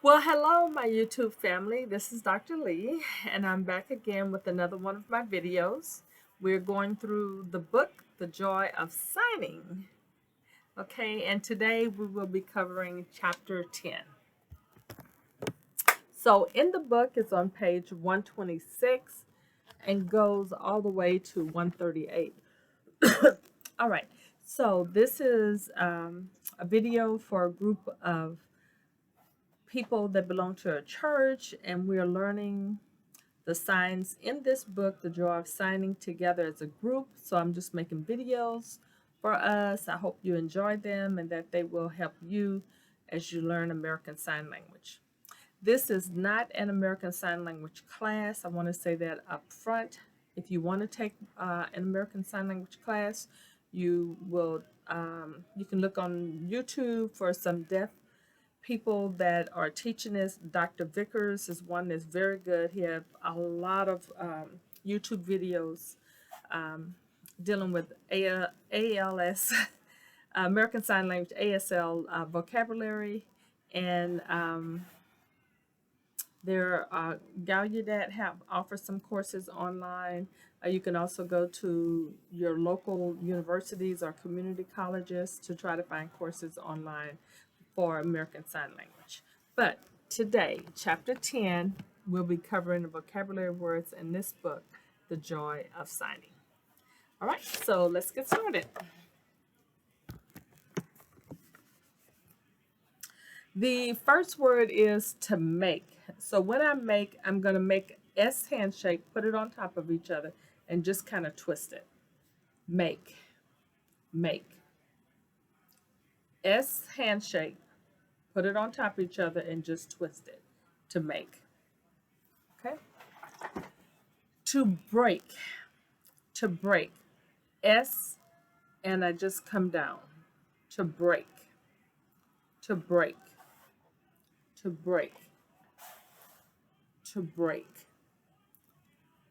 Well, hello, my YouTube family. This is Dr. Lee, and I'm back again with another one of my videos. We're going through the book, The Joy of Signing. Okay, and today we will be covering chapter 10. So, in the book, it's on page 126 and goes all the way to 138. All right, so this is a video for a group of people that belong to a church, and we're learning the signs in this book, The Joy of Signing, together as a group. So I'm just making videos for us. I hope you enjoy them and that they will help you as you learn American Sign Language. This is not an American Sign Language class. I want to say that up front. If you want to take an American Sign Language class, you can look on YouTube for some deaf people that are teaching this. Dr. Vickers is one that's very good. He has a lot of YouTube videos dealing with ALS, American Sign Language, ASL vocabulary, and there are Gallaudet have offer some courses online. You can also go to your local universities or community colleges to try to find courses online for American Sign Language. But today, chapter 10, we'll be covering the vocabulary words in this book, The Joy of Signing. All right, so let's get started. The first word is to make. So when I make, I'm going to make S handshake, put it on top of each other, and just kind of twist it. Make, make. S handshake, put it on top of each other, and just twist it to make. Okay? To break, to break. S, and I just come down. To break, to break, to break, to break,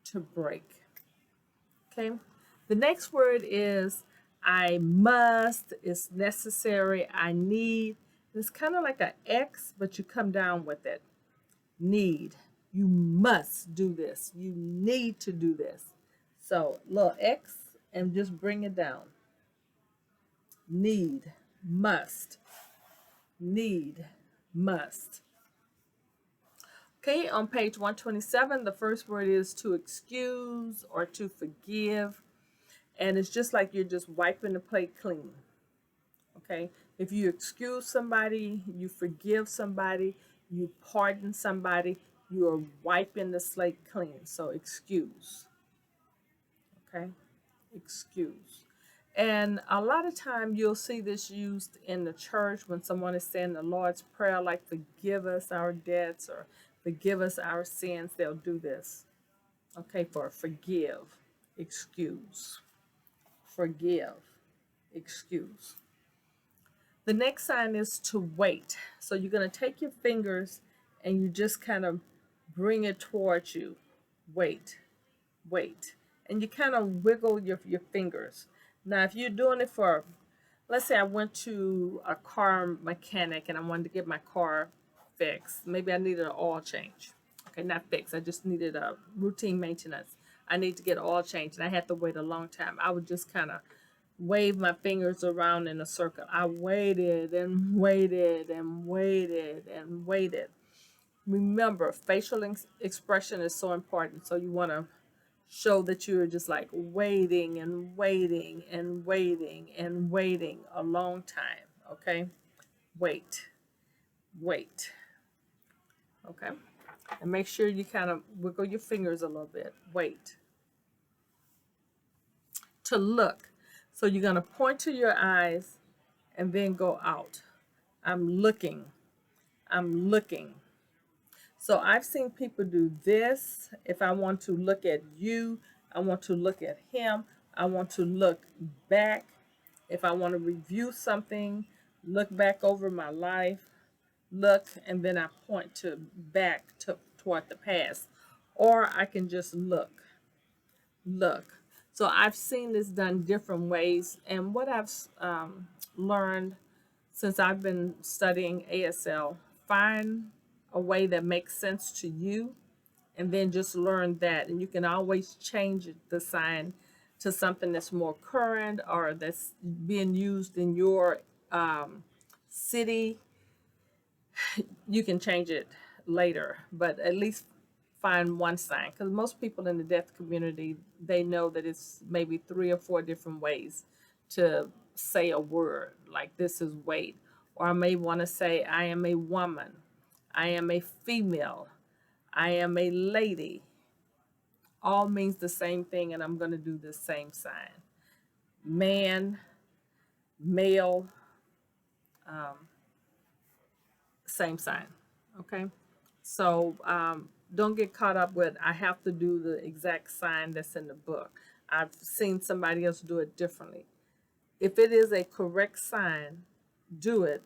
to break. Okay? The next word is I must, it's necessary, I need. It's kind of like an X, but you come down with it. Need. You must do this. You need to do this. So, little X and just bring it down. Need, must, need, must. Okay, on page 127, the first word is to excuse or to forgive. And it's just like you're just wiping the plate clean. Okay, if you excuse somebody, you forgive somebody, you pardon somebody, you are wiping the slate clean. So excuse. Okay, excuse. And a lot of time you'll see this used in the church when someone is saying the Lord's Prayer, like forgive us our debts or forgive us our sins. They'll do this. Okay, for forgive, excuse, forgive, excuse. The next sign is to wait. So you're going to take your fingers and you just kind of bring it towards you. Wait, wait. And you kind of wiggle your fingers. Now, if you're doing it for, let's say I went to a car mechanic and I wanted to get my car fixed. Maybe I needed an oil change. Okay, not fixed. I just needed a routine maintenance. I need to get oil change and I had to wait a long time. I would just kind of wave my fingers around in a circle. I waited and waited and waited and waited. Remember, facial expression is so important. So you want to show that you're just like waiting and waiting and waiting and waiting a long time. Okay? Wait. Wait. Okay? And make sure you kind of wiggle your fingers a little bit. Wait. To look. So you're going to point to your eyes and then go out. I'm looking. I'm looking. So I've seen people do this. If I want to look at you, I want to look at him. I want to look back. If I want to review something, look back over my life, look, and then I point to back toward the past. Or I can just look. So I've seen this done different ways. And what I've learned since I've been studying ASL, find a way that makes sense to you, and then just learn that. And you can always change the sign to something that's more current or that's being used in your city. You can change it later, but at least find one sign, because most people in the deaf community, they know that it's maybe 3 or 4 different ways to say a word, like this is weight, or I may want to say I am a woman, I am a female, I am a lady. All means the same thing, and I'm going to do the same sign. Man, male, same sign. Okay. So don't get caught up with I have to do the exact sign that's in the book. I've seen somebody else do it differently. If it is a correct sign, do it.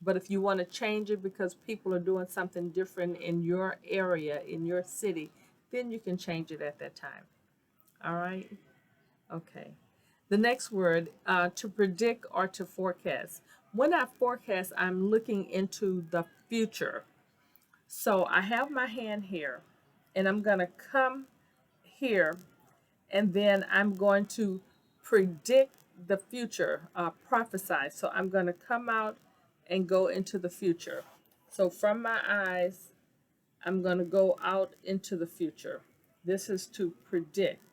But if you want to change it because people are doing something different in your area, in your city, then you can change it at that time. All right? Okay. The next word, to predict or to forecast. When I forecast, I'm looking into the future. So I have my hand here, and I'm going to come here, and then I'm going to predict the future, prophesy. So I'm going to come out and go into the future. So from my eyes, I'm going to go out into the future. This is to predict,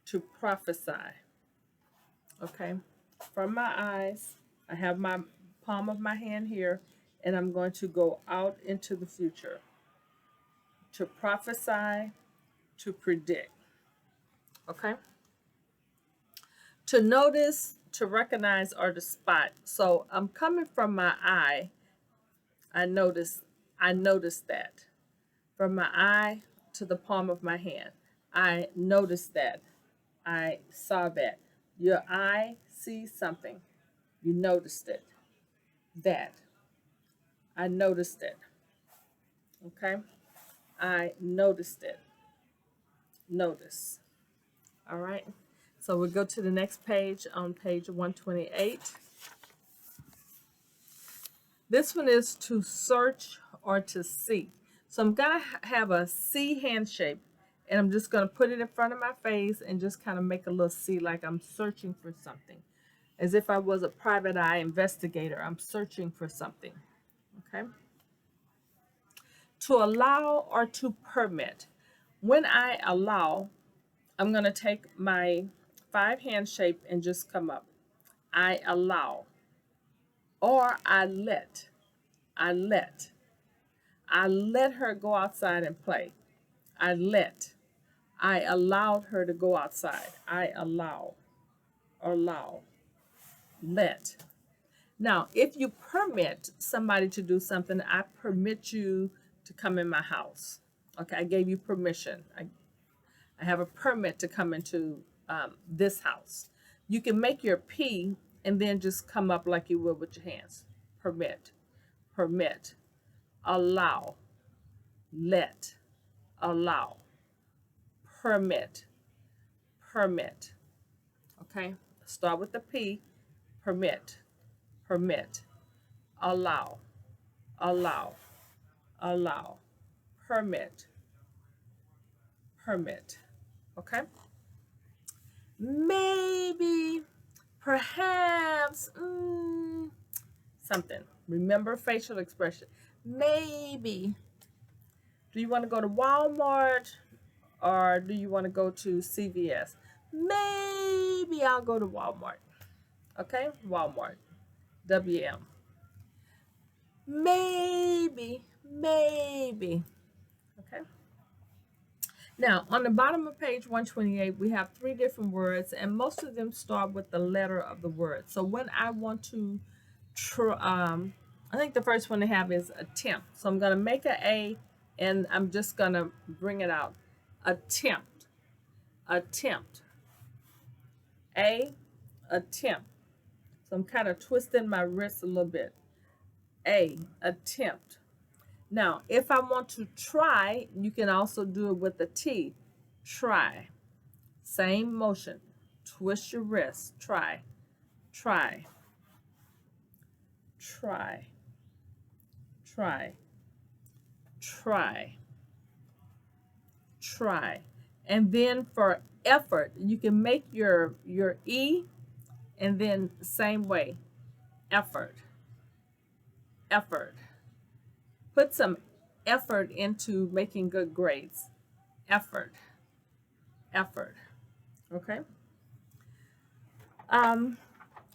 to prophesy. Okay. From my eyes, I have my palm of my hand here, and I'm going to go out into the future to prophesy, to predict. Okay. To notice, to recognize, or to spot. So I'm coming from my eye. I notice. I notice that. From my eye to the palm of my hand. I noticed that. I saw that. Your eye sees something. You noticed it. That. I noticed it. Okay? I noticed it. Notice. All right? So we'll go to the next page on page 128. This one is to search or to see. So I'm going to have a C hand shape, and I'm just going to put it in front of my face and just kind of make a little C, like I'm searching for something. As if I was a private eye investigator, I'm searching for something. Okay? To allow or to permit. When I allow, I'm going to take my 5 hand shape and just come up. I allow. Or I let. I let. I let her go outside and play. I let. I allowed her to go outside. I allow. Allow. Let. Now, if you permit somebody to do something, I permit you to come in my house. Okay, I gave you permission. I have a permit to come into this house. You can make your P and then just come up like you would with your hands. Permit. Permit. Allow. Let. Allow. Permit. Permit. Okay? Start with the P. Permit. Permit. Allow. Allow. Allow. Permit. Permit. Okay? Maybe, perhaps, something. Remember facial expression. Maybe. Do you want to go to Walmart or do you want to go to CVS? Maybe I'll go to Walmart. Okay? Walmart. WM. Maybe. Maybe. Okay? Now, on the bottom of page 128, we have 3 different words, and most of them start with the letter of the word. So when I want to, I think the first one they have is attempt. So I'm going to make an A, and I'm just going to bring it out. Attempt. Attempt. A, attempt. So I'm kind of twisting my wrist a little bit. A, attempt. Now, if I want to try, you can also do it with a T. Try. Same motion. Twist your wrist. Try. Try. Try. Try. try, try. And then for effort, you can make your E, and then same way, effort, effort. Put some effort into making good grades. Effort, effort. Okay. Um,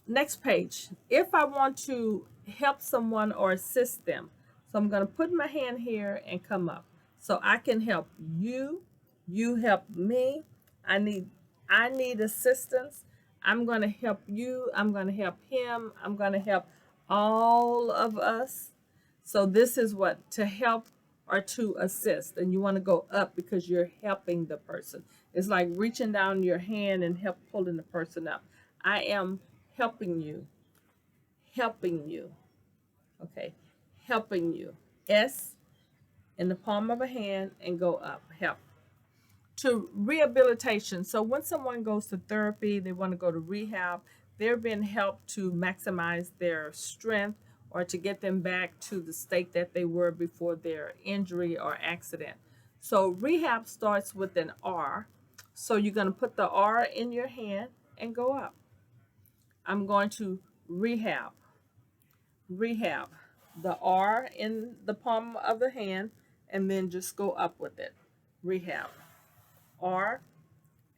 Next page. If I want to help someone or assist them, so I'm going to put my hand here and come up. So I can help you, you help me. I need I need assistance. I'm going to help you, I'm going to help him, I'm going to help all of us. So this is what to help or to assist, and you want to go up because you're helping the person. It's like reaching down your hand and help pulling the person up. I am helping you, helping you. Okay, helping you. S in the palm of a hand and go up. Help. To rehabilitation. So when someone goes to therapy, they want to go to rehab, they're being helped to maximize their strength or to get them back to the state that they were before their injury or accident. So rehab starts with an R. So you're going to put the R in your hand and go up. I'm going to rehab, rehab. The R in the palm of the hand, and then just go up with it. Rehab. R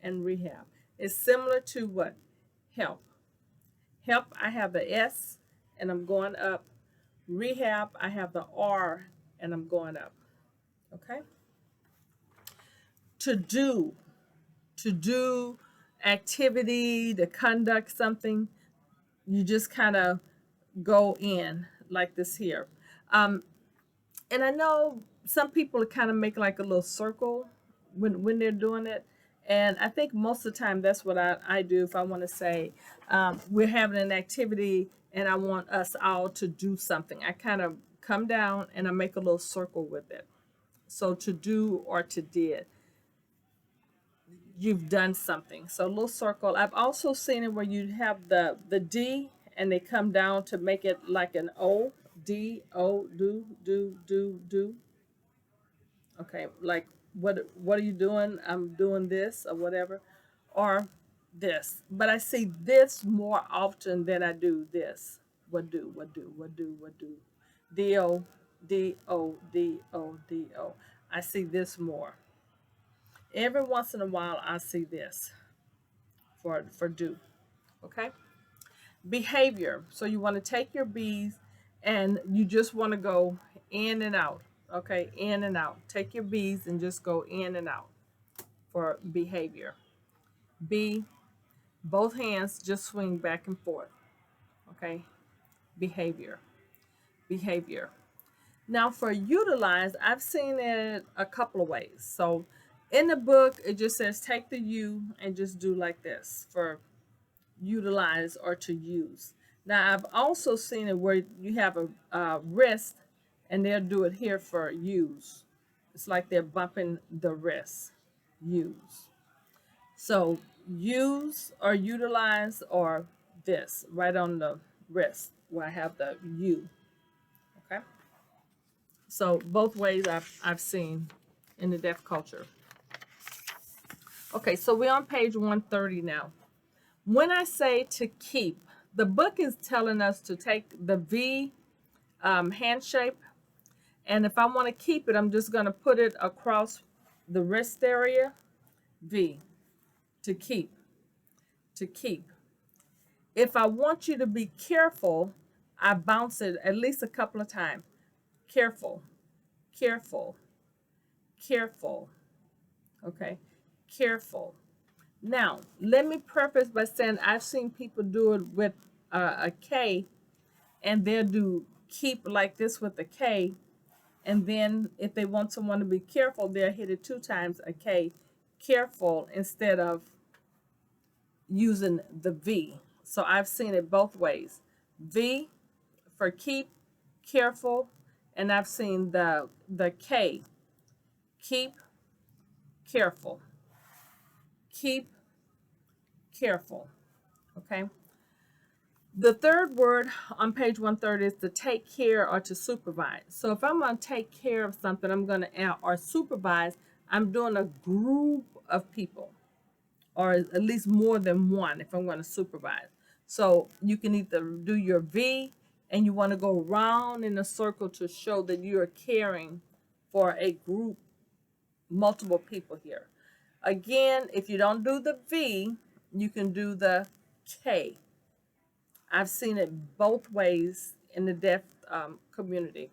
and rehab. It's similar to what? Help. Help, I have the S and I'm going up. Rehab, I have the R and I'm going up. Okay? To do. To do activity, to conduct something, you just kind of go in like this here. And I know some people kind of make like a little circle when they're doing it. And I think most of the time that's what I do if I want to say we're having an activity and I want us all to do something. I kind of come down and I make a little circle with it. So to do or to did. You've done something. So a little circle. I've also seen it where you have the D and they come down to make it like an O. D, O, do. Okay, like what are you doing? I'm doing this or whatever, or this. But I see this more often than I do this. What do? What do? What do? What do? D O D O D O D O. I see this more. Every once in a while, I see this for do. Okay. Behavior. So you want to take your B's and you just want to go in and out. Okay, in and out. Take your B's and just go in and out for behavior. B, both hands just swing back and forth. Okay, behavior. Behavior. Now for utilize, I've seen it a couple of ways. So in the book, it just says take the U and just do like this for utilize or to use. Now I've also seen it where you have a wrist and they'll do it here for use. It's like they're bumping the wrist. Use. So use or utilize or this right on the wrist where I have the U. Okay. So both ways I've seen in the deaf culture. Okay, so we're on page 130 now. When I say to keep, the book is telling us to take the V hand shape, and if I want to keep it, I'm just going to put it across the wrist area. V, to keep, to keep. If I want you to be careful, I bounce it at least a couple of times. Careful, careful, careful. Okay, careful. Now, let me preface by saying I've seen people do it with a K, and they'll do keep like this with a K, and then if they want someone to be careful, they'll hit it 2 times a K, careful, instead of using the V. So I've seen it both ways. V for keep, careful, and I've seen the K, keep, careful, keep, careful. Okay. The third word on page 130 is to take care or to supervise. So if I'm going to take care of something, I'm going to, or supervise, I'm doing a group of people, or at least more than one if I'm going to supervise. So you can either do your V and you want to go around in a circle to show that you are caring for a group, multiple people here. Again, if you don't do the V, you can do the K. I've seen it both ways in the deaf community.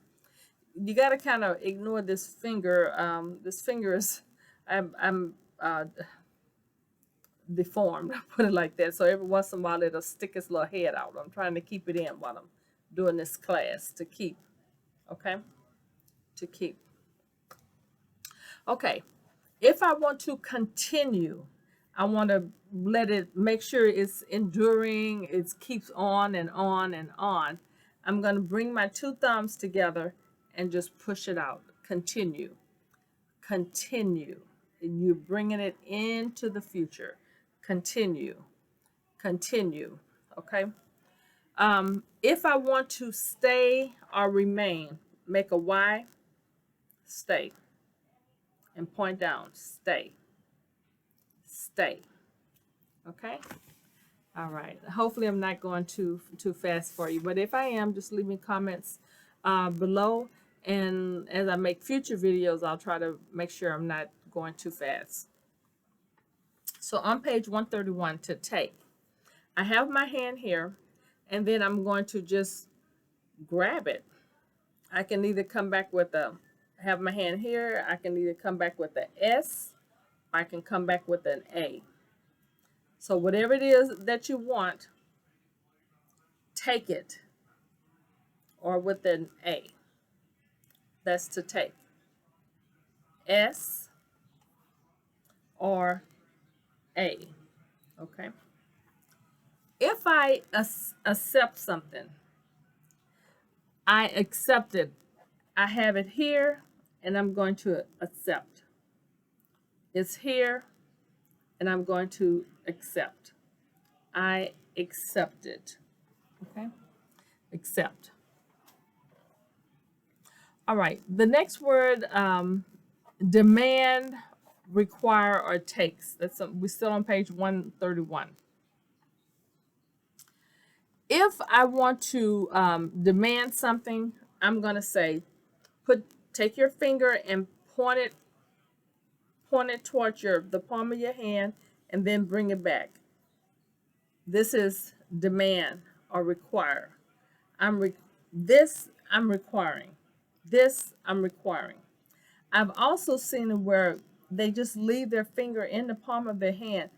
You got to kind of ignore this finger. This finger is, I'm deformed, put it like that. So every once in a while it'll stick its little head out. I'm trying to keep it in while I'm doing this class to keep, okay? To keep. Okay, if I want to continue, I want to make sure it's enduring, it keeps on and on and on. I'm going to bring my two thumbs together and just push it out. Continue. Continue. And you're bringing it into the future. Continue. Continue. Okay. If I want to stay or remain, make a Y, stay, and point down, stay, stay. Okay. All right. Hopefully I'm not going too fast for you, but if I am, just leave me comments below, and as I make future videos, I'll try to make sure I'm not going too fast. So on page 131, to take, I have my hand here, and then I'm going to just grab it. I can either come back with have my hand here, I can either come back with the S, or I can come back with an A. So whatever it is that you want, take it, or with an A. That's to take. S or A. Okay. If I accept something, I accept it. I have it here, and I'm going to accept. It's here, and I'm going to accept. I accept it. Okay? Accept. All right. The next word, demand, require, or takes. We're still on page 131. If I want to demand something, I'm going to say, take your finger and point it towards the palm of your hand, and then bring it back. This is demand or require. This I'm requiring. This I'm requiring. I've also seen it where they just leave their finger in the palm of their hand.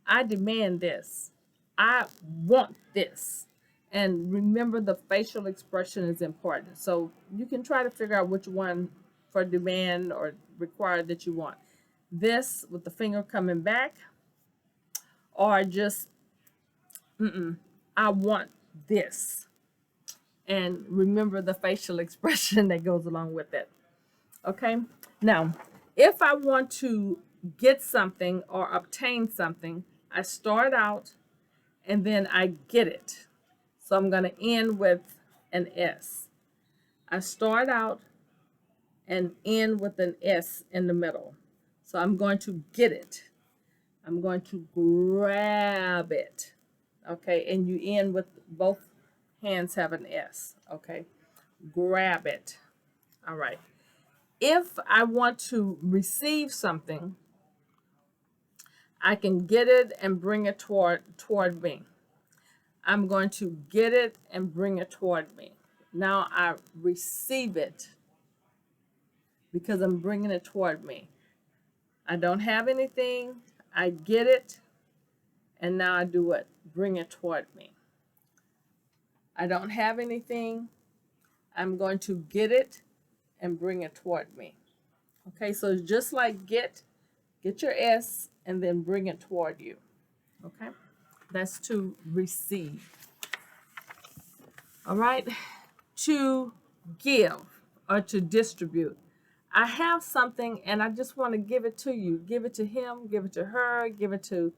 I demand this. I want this. And remember, the facial expression is important. So you can try to figure out which one for demand or require that you want. This with the finger coming back, or just, I want this. And remember the facial expression that goes along with it. Okay? Now, if I want to get something or obtain something, I start out and then I get it. So I'm going to end with an S. I start out and end with an S in the middle. So I'm going to get it. I'm going to grab it. Okay, and you end with both hands have an S. Okay, grab it. All right. If I want to receive something, I can get it and bring it toward me. I'm going to get it and bring it toward me. Now I receive it because I'm bringing it toward me. I don't have anything. I get it, and now I do what? Bring it toward me. I don't have anything. I'm going to get it and bring it toward me. Okay, so it's just like get your S and then bring it toward you. Okay, that's to receive. All right, to give or to distribute. I have something and I just want to give it to you. Give it to him, give it to her, give it to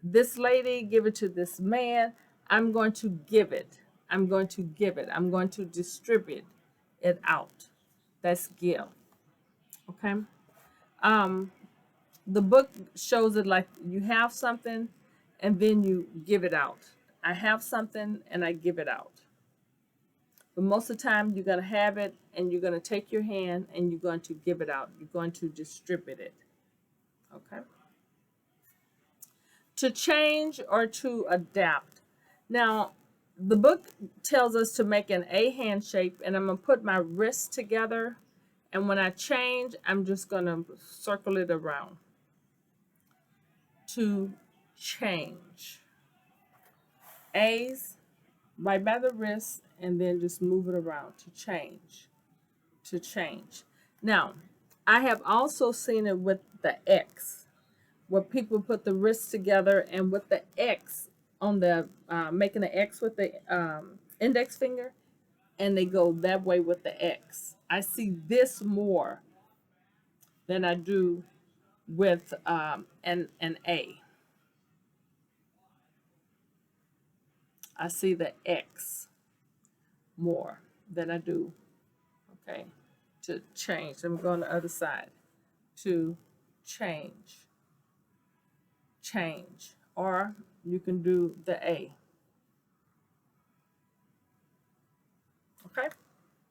this lady, give it to this man. I'm going to give it. I'm going to give it. I'm going to distribute it out. That's give. Okay. Um, the book shows it like you have something and then you give it out. I have something and I give it out. But most of the time, you're going to have it and you're going to take your hand and you're going to give it out. You're going to distribute it. Okay. To change or to adapt. Now, the book tells us to make an A hand shape, and I'm going to put my wrists together. And when I change, I'm just going to circle it around. To change. A's right by the wrist, and then just move it around to change. To change. Now, I have also seen it with the X, where people put the wrists together and with the X on the making the X with the index finger, and they go that way with the X. I see this more than I do with an A. I see the X more than I do. Okay, to change. I'm going to the other side. To change. Change. Or you can do the A. Okay?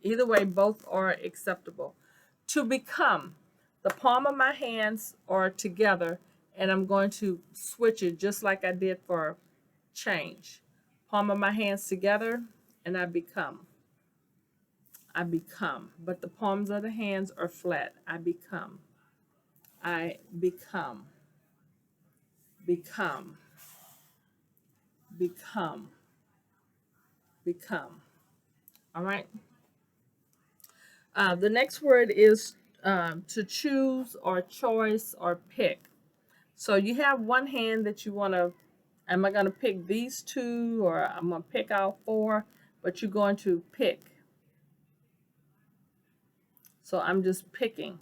Either way, both are acceptable. To become. The palm of my hands are together, and I'm going to switch it just like I did for change. Palm of my hands together, and I become. I become. But the palms of the hands are flat. I become. I become. Become. Become. Become. All right? The next word is to choose or choice or pick. So you have one hand that you want to, am I going to pick these two or I'm going to pick out four, but you're going to pick. So I'm just picking.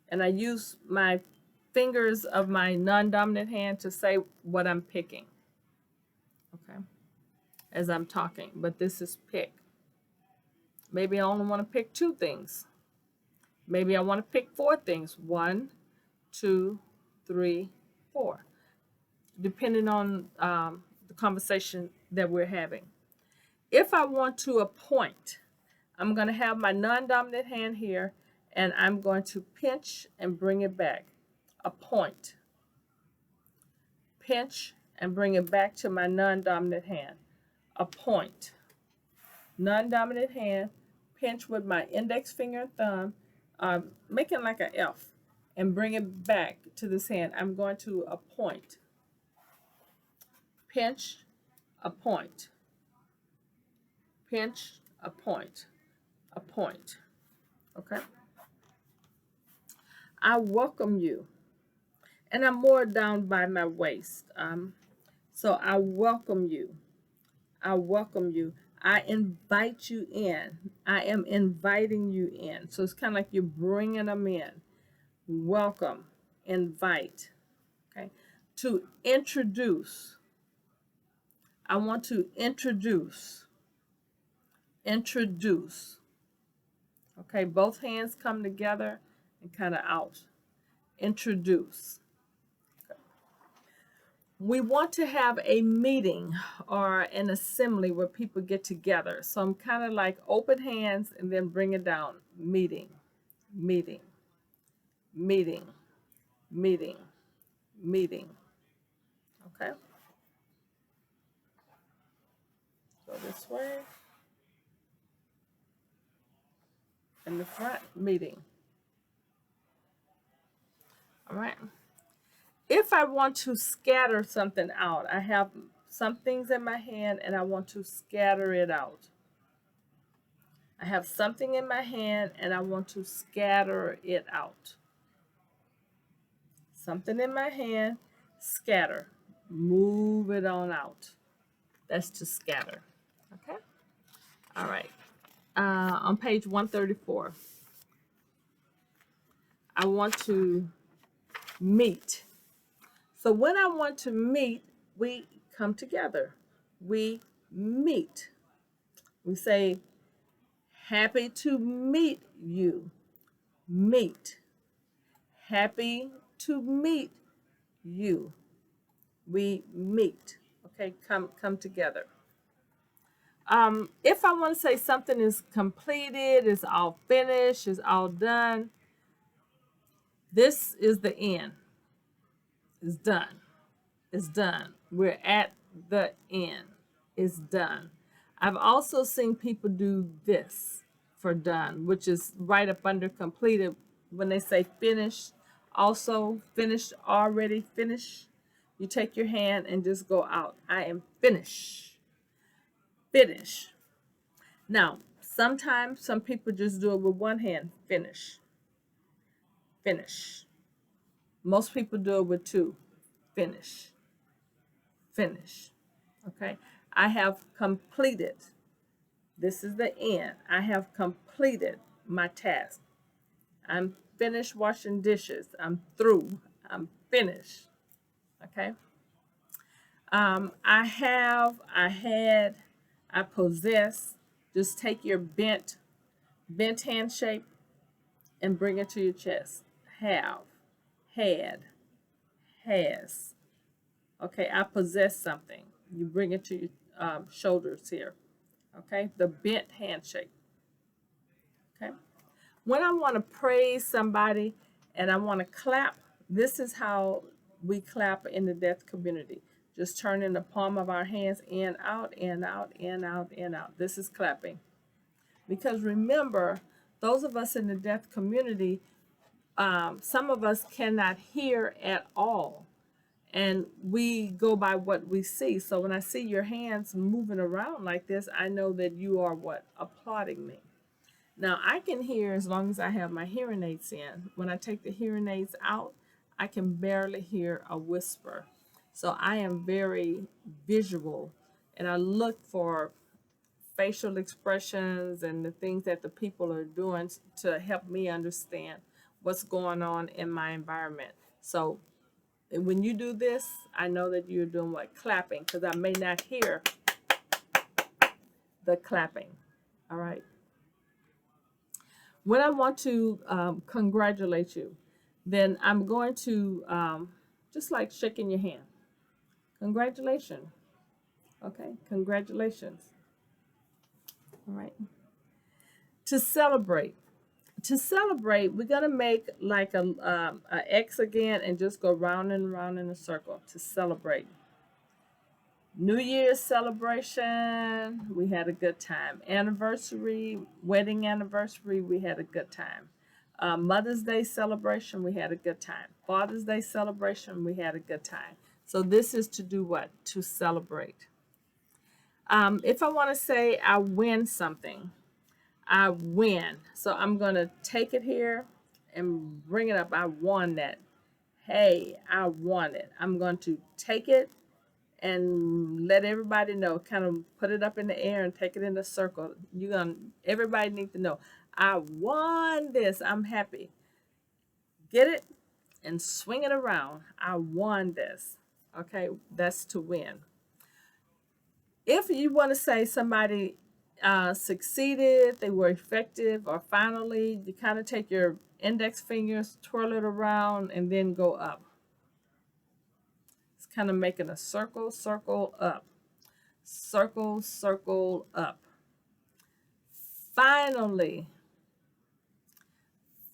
And I use my fingers of my non-dominant hand to say what I'm picking. Okay. As I'm talking, but this is pick. Maybe I only want to pick two things. Maybe I want to pick four things. 1, 2, 3, 4. Depending on the conversation that we're having. If I want to appoint, I'm going to have my non-dominant hand here, and I'm going to pinch and bring it back. Appoint. Pinch and bring it back to my non-dominant hand. Appoint. Non-dominant hand, pinch with my index finger and thumb, making like an F, and bring it back to this hand. I'm going to appoint. Pinch, appoint. Pinch, appoint. Appoint. Okay? I welcome you. And I'm more down by my waist. So I welcome you. I welcome you. I invite you in. I am inviting you in. So it's kind of like you're bringing them in. Welcome. Invite. Okay. To introduce. I want to introduce. Introduce. Okay. Both hands come together and kind of out. Introduce. We want to have a meeting or an assembly where people get together. So I'm kind of like open hands and then bring it down. Meeting, meeting, meeting, meeting, meeting. Okay? Go this way. In the front, meeting. All right? If I want to scatter something out, I have some things in my hand and I want to scatter it out. I have something in my hand and I want to scatter it out. Something in my hand, scatter. Move it on out. That's to scatter. Okay? All right. On page 134, I want to meet. So when I want to meet, we come together. we meet. We say, happy to meet you. Meet. Happy to meet you. We meet. Okay, come together. If I want to say something is completed, is all finished, is all done, this is the end. It's done. It's done. We're at the end. It's done. I've also seen people do this for done, which is right up under completed when they say finished. Also, finished, already finished. You take your hand and just go out. I am finished. Finish. Now, sometimes some people just do it with one hand. Finish. Finish. Most people do it with two. Finish. Finish. Okay. I have completed. This is the end. I have completed my task. I'm finished washing dishes. I'm through. I'm finished. Okay. I have, I had, I possess. Just take your bent hand shape and bring it to your chest. Have, had, has. Okay, I possess something. You bring it to your shoulders here. Okay, the bent handshake. Okay, when I want to praise somebody and I want to clap, this is how we clap in the deaf community. Just turning the palm of our hands in, out, in, out, in, out, in, out. This is clapping. Because remember, those of us in the deaf community, some of us cannot hear at all. And we go by what we see. So when I see your hands moving around like this, I know that you are what? Applauding me. Now, I can hear as long as I have my hearing aids in. When I take the hearing aids out, I can barely hear a whisper. So I am very visual, and I look for facial expressions and the things that the people are doing to help me understand what's going on in my environment. So when you do this, I know that you're doing what? Clapping, because I may not hear the clapping. All right. When I want to congratulate you, then I'm going to just like shaking your hand. Congratulations. Okay. Congratulations. All right. To celebrate. To celebrate, we're gonna make like a X again and just go round and round in a circle to celebrate. New Year's celebration, we had a good time. Anniversary, wedding anniversary, we had a good time. Mother's Day celebration, we had a good time. Father's Day celebration, we had a good time. So this is to do what? To celebrate. If I want to say I win something, I win. So I'm going to take it here and bring it up. I won that. Hey, I won it. I'm going to take it and let everybody know, kind of put it up in the air and take it in a circle. Everybody needs to know, I won this. I'm happy. Get it and swing it around. I won this. Okay, that's to win. If you want to say somebody succeeded, they were effective, or finally, you kind of take your index fingers, twirl it around, and then go up. It's kind of making a circle, circle up. Circle, circle up. Finally,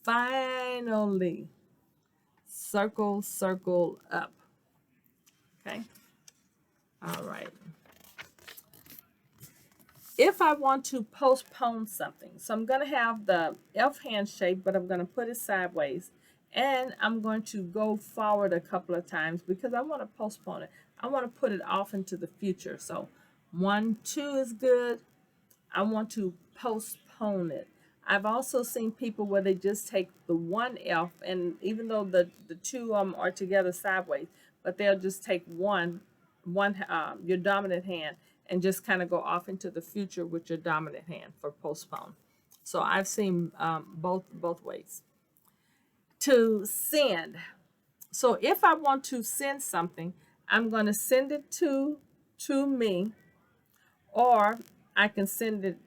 finally, circle, circle up. Okay. All right. If I want to postpone something, so I'm going to have the F hand shape, but I'm going to put it sideways. And I'm going to go forward a couple of times because I want to postpone it. I want to put it off into the future. So 1, 2 is good. I want to postpone it. I've also seen people where they just take the one F, and even though the two of them are together sideways, but they'll just take your dominant hand, and just kind of go off into the future with your dominant hand for postpone. So I've seen both ways. To send. So if I want to send something, I'm going to send it to me. or I can send it.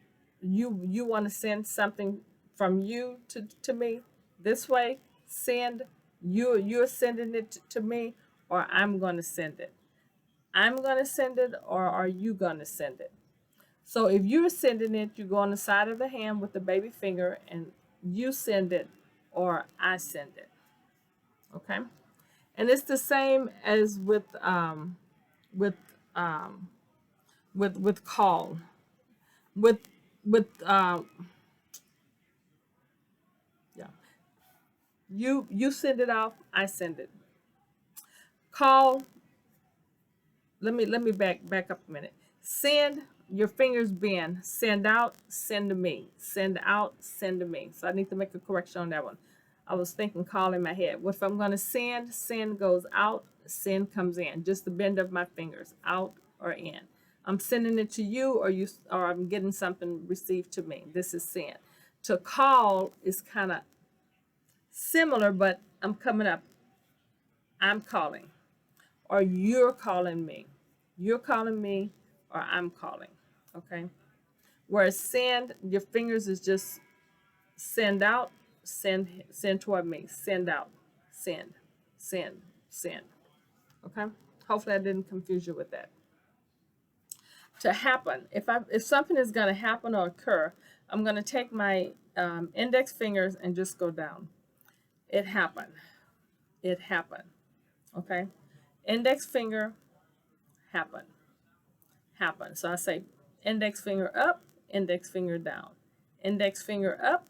You want to send something from you to me this way? Send. You're sending it to me, or I'm going to send it. I'm going to send it, or are you going to send it? So if you're sending it, you go on the side of the hand with the baby finger and you send it, or I send it. Okay? And it's the same as with um with call. With with yeah. You send it off, I send it. Call, let me back up a minute. Send, your fingers bend. Send out, send to me. Send out, send to me. So I need to make a correction on that one. I was thinking call in my head. What if I'm going to send? Send goes out, send comes in. Just the bend of my fingers, out or in. I'm sending it to you, or I'm getting something received to me. This is send. To call is kind of similar, but I'm coming up. I'm calling, or you're calling me. You're calling me, or I'm calling. Okay. Whereas send, your fingers is just send out, send toward me, send out, send, send, send. Okay. Hopefully I didn't confuse you with that. To happen, if something is going to happen or occur, I'm going to take my index fingers and just go down. It happened. It happened. Okay. Index finger, happen. Happen. So I say index finger up, index finger down. Index finger up,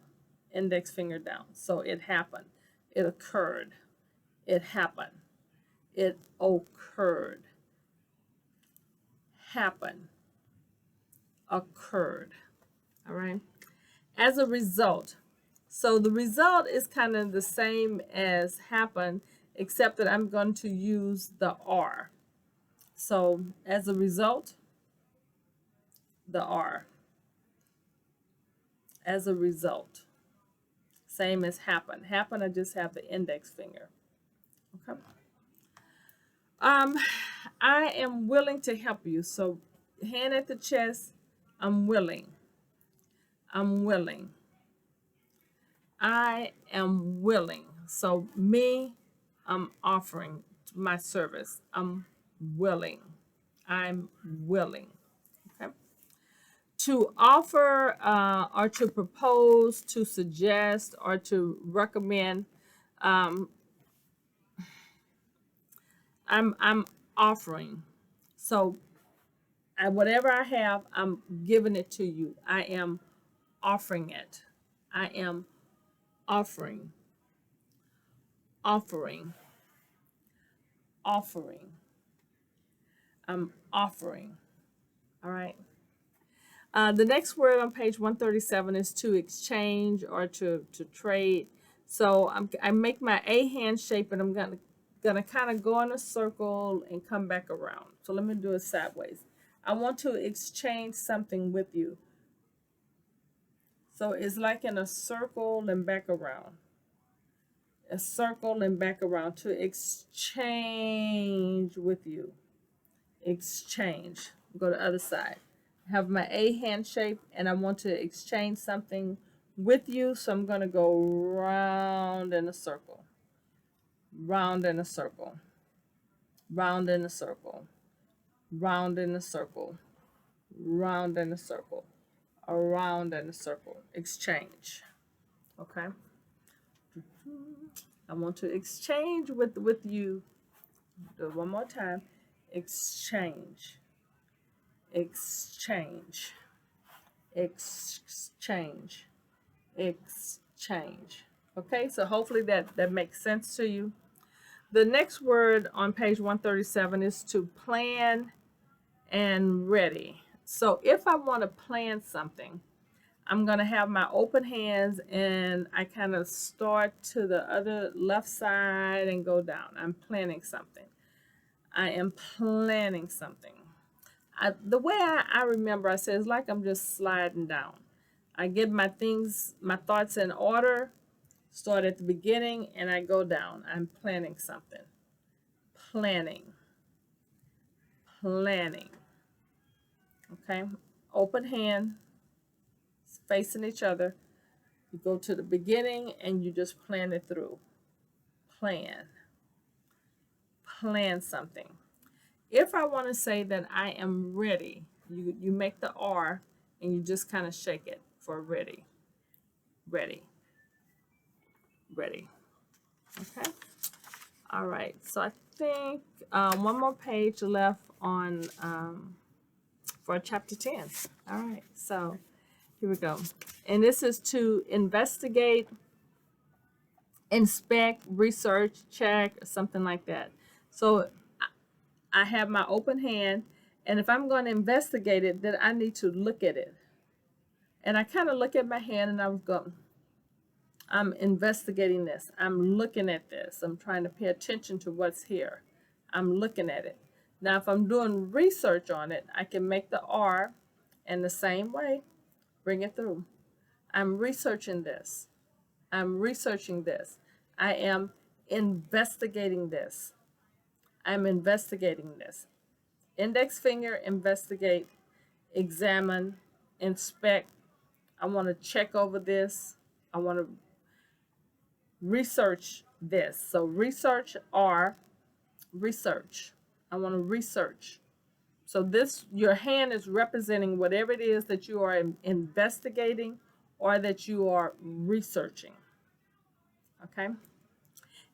index finger down. So it happened. It occurred. It happened. It occurred. Happened. Occurred. All right. As a result. So the result is kind of the same as happen, except that I'm going to use the R. So as a result, the R. As a result. Same as happen. Happen, I just have the index finger. Okay. Um, I am willing to help you. So hand at the chest, I'm willing. I'm willing. I am willing. So me, I'm offering my service. I'm willing. I'm willing. Okay. To offer or to propose, to suggest, or to recommend, um, I'm offering. So whatever I have, I'm giving it to you. I am offering it. I am offering, offering, offering. I'm offering. All right. The next word on page 137 is to exchange or to trade. So I make my A hand shape, and I'm gonna kind of go in a circle and come back around. So let me do it sideways. I want to exchange something with you. So it's like in a circle and back around. A circle and back around to exchange with you. Exchange. Go to the other side. Have my A hand shape, and I want to exchange something with you. So I'm going to go round in a circle. Round in a circle. Round in a circle. Round in a circle. Round in a circle. Around in a circle. Exchange. Okay. I want to exchange with you. Do it one more time. Exchange. Exchange. Exchange. Exchange. Okay, so hopefully that makes sense to you. The next word on page 137 is to plan and ready. So if I want to plan something, I'm going to have my open hands, and I kind of start to the other left side and go down. I'm planning something. I am planning something. The way I remember, I said it's like I'm just sliding down. I get my things, my thoughts in order, start at the beginning, and I go down. I'm planning something. Planning. Planning. Okay? open hand, facing each other. You go to the beginning and you just plan it through. Plan something. If I want to say that I am ready, you make the R and you just kind of shake it for ready, ready, ready. Okay. All right. So I think one more page left on for chapter 10. All right. So here we go. And this is to investigate, inspect, research, check, or something like that. So I have my open hand, and if I'm going to investigate it, then I need to look at it. And I kind of look at my hand and I was going, I'm investigating this. I'm looking at this. I'm trying to pay attention to what's here. I'm looking at it. Now, if I'm doing research on it, I can make the R and the same way, bring it through. I'm researching this. I'm researching this. I am investigating this. I'm investigating this. Index finger, investigate, examine, inspect. I want to check over this. I want to research this. So research or research. I want to research. So this, your hand is representing whatever it is that you are investigating or that you are researching. Okay.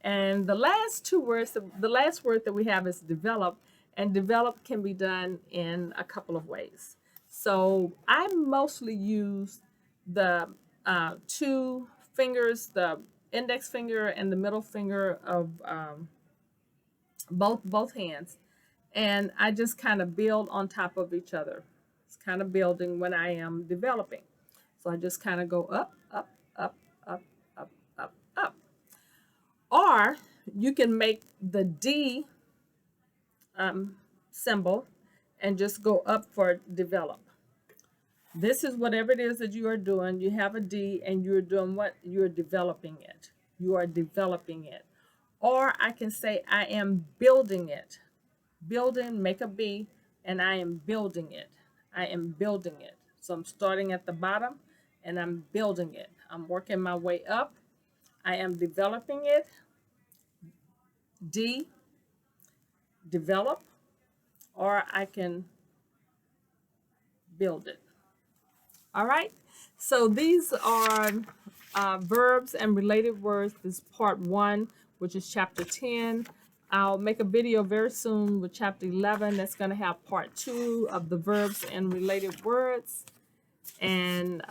And the last two words, the last word that we have is develop, and develop can be done in a couple of ways. So I mostly use the two fingers, the index finger and the middle finger of both hands, and I just kind of build on top of each other. It's kind of building when I am developing. So I just kind of go up, up, up, up, up, up, up. Or you can make the D symbol and just go up for develop. This is whatever it is that you are doing. You have a D and you're doing what? You're developing it. You are developing it. Or I can say I am building it. Building, make a B, and I am building it. I am building it. So I'm starting at the bottom and I'm building it. I'm working my way up. I am developing it. D, develop, or I can build it. All right. So these are verbs and related words. This is part 1, which is chapter 10. I'll make a video very soon with chapter 11 that's going to have part 2 of the verbs and related words. And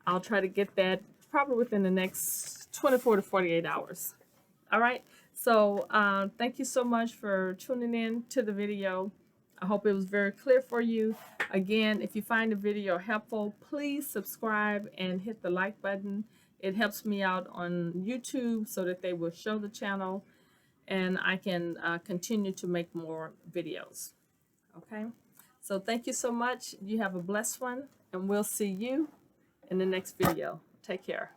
I'll try to get that probably within the next 24 to 48 hours. All right. So thank you so much for tuning in to the video. I hope it was very clear for you. Again, if you find the video helpful, please subscribe and hit the like button. It helps me out on YouTube so that they will show the channel and I can continue to make more videos. Okay. So thank you so much. You have a blessed one, and we'll see you in the next video. Take care.